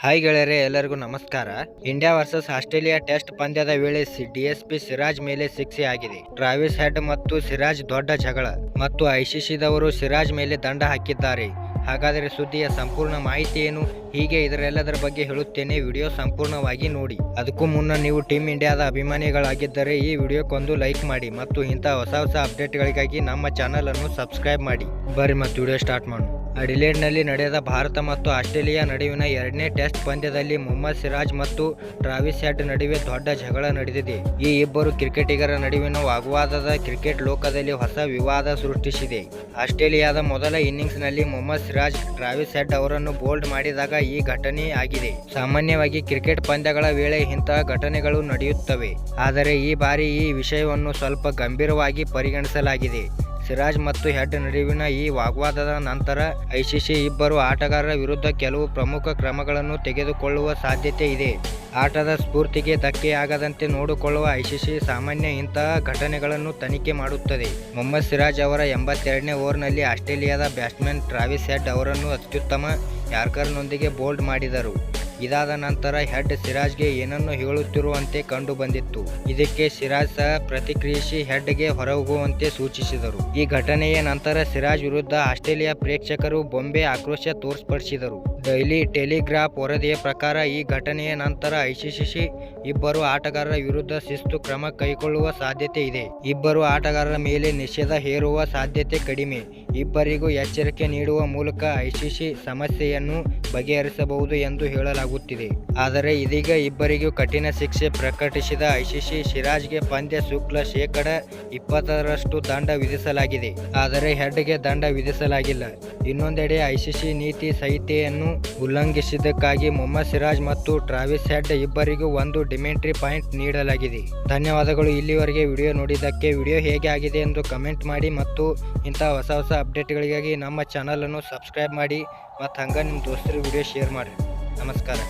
Hi ಗೆಳೆಯರೆ, ಎಲ್ಲರಿಗೂ ನಮಸ್ಕಾರ. ಇಂಡಿಯಾ ವರ್ಸಸ್ ಆಸ್ಟ್ರೇಲಿಯಾ ಟೆಸ್ಟ್ ಪಂದ್ಯದ ವೇಳೆ ಡಿಎಸ್ಪಿ ಸಿರಾಜ್ ಮೇಲೆ ಶಿಕ್ಷೆ ಆಗಿದೆ. ಟ್ರಾವಿಸ್ ಹೆಡ್ ಮತ್ತು ಸಿರಾಜ್ ದೊಡ್ಡ ಜಗಳ ಮತ್ತು ಐಸಿಸಿದವರು ಸಿರಾಜ್ ಮೇಲೆ ದಂಡ ಹಾಕಿದ್ದಾರೆ. ಹಾಗಾದರೆ ಸುದ್ದಿಯ ಸಂಪೂರ್ಣ ಮಾಹಿತಿ ಏನು? ಹೀಗೆ ಇದರೆಲ್ಲದರ ಬಗ್ಗೆ ಹೇಳುತ್ತೇನೆ. ವಿಡಿಯೋ ಸಂಪೂರ್ಣವಾಗಿ ನೋಡಿ. ಅದಕ್ಕೂ ಮುನ್ನ ನೀವು ಟೀಮ್ ಇಂಡಿಯಾದ ಅಭಿಮಾನಿಗಳಾಗಿದ್ದರೆ ಈ ವಿಡಿಯೋಕ್ಕೊಂದು ಲೈಕ್ ಮಾಡಿ ಮತ್ತು ಇಂಥ ಹೊಸ ಅಪ್ಡೇಟ್ಗಳಿಗಾಗಿ ನಮ್ಮ ಚಾನಲ್ ಅನ್ನು ಸಬ್ಸ್ಕ್ರೈಬ್ ಮಾಡಿ. ಬರ್ರಿ ಮತ್ತು ವಿಡಿಯೋ ಸ್ಟಾರ್ಟ್ ಮಾಡೋಣ. ಅಡಿಲೇಡ್ನಲ್ಲಿ ನಡೆದ ಭಾರತ ಮತ್ತು ಆಸ್ಟ್ರೇಲಿಯಾ ನಡುವಿನ ಎರಡನೇ ಟೆಸ್ಟ್ ಪಂದ್ಯದಲ್ಲಿ ಮೊಹಮ್ಮದ್ ಸಿರಾಜ್ ಮತ್ತು ಟ್ರಾವಿಸ್ ಹೆಡ್ ನಡುವೆ ದೊಡ್ಡ ಜಗಳ ನಡೆದಿದೆ. ಈ ಇಬ್ಬರು ಕ್ರಿಕೆಟಿಗರ ನಡುವಿನ ವಾಗ್ವಾದದ ಕ್ರಿಕೆಟ್ ಲೋಕದಲ್ಲಿ ಹೊಸ ವಿವಾದ ಸೃಷ್ಟಿಸಿದೆ. ಆಸ್ಟ್ರೇಲಿಯಾದ ಮೊದಲ ಇನ್ನಿಂಗ್ಸ್ನಲ್ಲಿ ಮೊಹಮ್ಮದ್ ಸಿರಾಜ್ ಟ್ರಾವಿಸ್ ಹೆಡ್ ಅವರನ್ನು ಬೋಲ್ಡ್ ಮಾಡಿದಾಗ ಈ ಘಟನೆ ಆಗಿದೆ. ಸಾಮಾನ್ಯವಾಗಿ ಕ್ರಿಕೆಟ್ ಪಂದ್ಯಗಳ ವೇಳೆ ಇಂತಹ ಘಟನೆಗಳು ನಡೆಯುತ್ತವೆ, ಆದರೆ ಈ ಬಾರಿ ಈ ವಿಷಯವನ್ನು ಸ್ವಲ್ಪ ಗಂಭೀರವಾಗಿ ಪರಿಗಣಿಸಲಾಗಿದೆ. ಸಿರಾಜ್ ಮತ್ತು ಹೆಡ್ ನಡುವಿನ ಈ ವಾಗ್ವಾದದ ನಂತರ ಐಸಿಸಿ ಇಬ್ಬರು ಆಟಗಾರರ ವಿರುದ್ಧ ಕೆಲವು ಪ್ರಮುಖ ಕ್ರಮಗಳನ್ನು ತೆಗೆದುಕೊಳ್ಳುವ ಸಾಧ್ಯತೆ ಇದೆ. ಆಟದ ಸ್ಫೂರ್ತಿಗೆ ಧಕ್ಕೆಯಾಗದಂತೆ ನೋಡಿಕೊಳ್ಳುವ ಐಸಿಸಿ ಸಾಮಾನ್ಯ ಇಂತಹ ಘಟನೆಗಳನ್ನು ತನಿಖೆ ಮಾಡುತ್ತದೆ. ಮೊಹಮ್ಮದ್ ಸಿರಾಜ್ ಅವರ 82ನೇ ಓವರ್ನಲ್ಲಿ ಆಸ್ಟ್ರೇಲಿಯಾದ ಬ್ಯಾಟ್ಸ್ಮನ್ ಟ್ರಾವಿಸ್ ಹೆಡ್ ಅವರನ್ನು ಅತ್ಯುತ್ತಮ ಯಾರ್ಕರ್ನೊಂದಿಗೆ ಬೋಲ್ಡ್ ಮಾಡಿದರು. ಇದಾದ ನಂತರ ಹೆಡ್ ಸಿರಾಜ್ಗೆ ಏನನ್ನು ಹೇಳುತ್ತಿರುವಂತೆ ಕಂಡು ಬಂದಿತ್ತು. ಇದಕ್ಕೆ ಸಿರಾಜ್ ಸಹ ಪ್ರತಿಕ್ರಿಯಿಸಿ ಹೆಡ್ಗೆ ಹೊರಹೋಗುವಂತೆ ಸೂಚಿಸಿದರು. ಈ ಘಟನೆಯ ನಂತರ ಸಿರಾಜ್ ವಿರುದ್ಧ ಆಸ್ಟ್ರೇಲಿಯಾ ಪ್ರೇಕ್ಷಕರು ಬೊಂಬೆ ಆಕ್ರೋಶ ತೋರ್ಪಡಿಸಿದರು. ಡೈಲಿ ಟೆಲಿಗ್ರಾಫ್ ವರದಿಯ ಪ್ರಕಾರ ಈ ಘಟನೆಯ ನಂತರ ಐಸಿಸಿ ಇಬ್ಬರು ಆಟಗಾರರ ವಿರುದ್ಧ ಶಿಸ್ತು ಕ್ರಮ ಕೈಗೊಳ್ಳುವ ಸಾಧ್ಯತೆ ಇದೆ. ಇಬ್ಬರು ಆಟಗಾರರ ಮೇಲೆ ನಿಷೇಧ ಹೇರುವ ಸಾಧ್ಯತೆ ಕಡಿಮೆ. ಇಬ್ಬರಿಗೂ ಎಚ್ಚರಿಕೆ ನೀಡುವ ಮೂಲಕ ಐಸಿಸಿ ಸಮಸ್ಯೆಯನ್ನು ಬಗೆಹರಿಸಬಹುದು ಎಂದು ಹೇಳಲಾಗುತ್ತಿದೆ. ಆದರೆ ಇದೀಗ ಇಬ್ಬರಿಗೂ ಕಠಿಣ ಶಿಕ್ಷೆ ಪ್ರಕಟಿಸಿದ ಐಸಿಸಿ ಸಿರಾಜ್ಗೆ ಪಂದ್ಯ ಶುಲ್ಕ %20 ದಂಡ ವಿಧಿಸಲಾಗಿದೆ. ಆದರೆ ಹೆಡ್ಗೆ ದಂಡ ವಿಧಿಸಲಾಗಿಲ್ಲ. ಇನ್ನೊಂದೆಡೆ ಐಸಿಸಿ ನೀತಿ ಸಂಹಿತೆಯನ್ನು ಉಲ್ಲಂಘಿಸಿದ್ದಕ್ಕಾಗಿ ಮೊಹಮ್ಮದ್ ಸಿರಾಜ್ ಮತ್ತು ಟ್ರಾವಿಸ್ ಹೆಡ್ ಇಬ್ಬರಿಗೂ ಒಂದು ಡಿಮೆಂಟ್ರಿ ಪಾಯಿಂಟ್ ನೀಡಲಾಗಿದೆ. ಧನ್ಯವಾದಗಳು. ಇಲ್ಲಿವರೆಗೆ ವಿಡಿಯೋ ನೋಡಿದ್ದಕ್ಕೆ. ವಿಡಿಯೋ ಹೇಗೆ ಆಗಿದೆ ಎಂದು ಕಮೆಂಟ್ ಮಾಡಿ ಮತ್ತು ಇಂಥ ಹೊಸ ಅಪ್ಡೇಟ್ಗಳಿಗಾಗಿ ನಮ್ಮ ಚಾನಲ್ ಅನ್ನು ಸಬ್ಸ್ಕ್ರೈಬ್ ಮಾಡಿ ಮತ್ತು ಹಂಗೆ ನಿಮ್ಮ ದೋಸ್ತರಿಗೆ ವಿಡಿಯೋ ಶೇರ್ ಮಾಡಿ. ನಮಸ್ಕಾರ.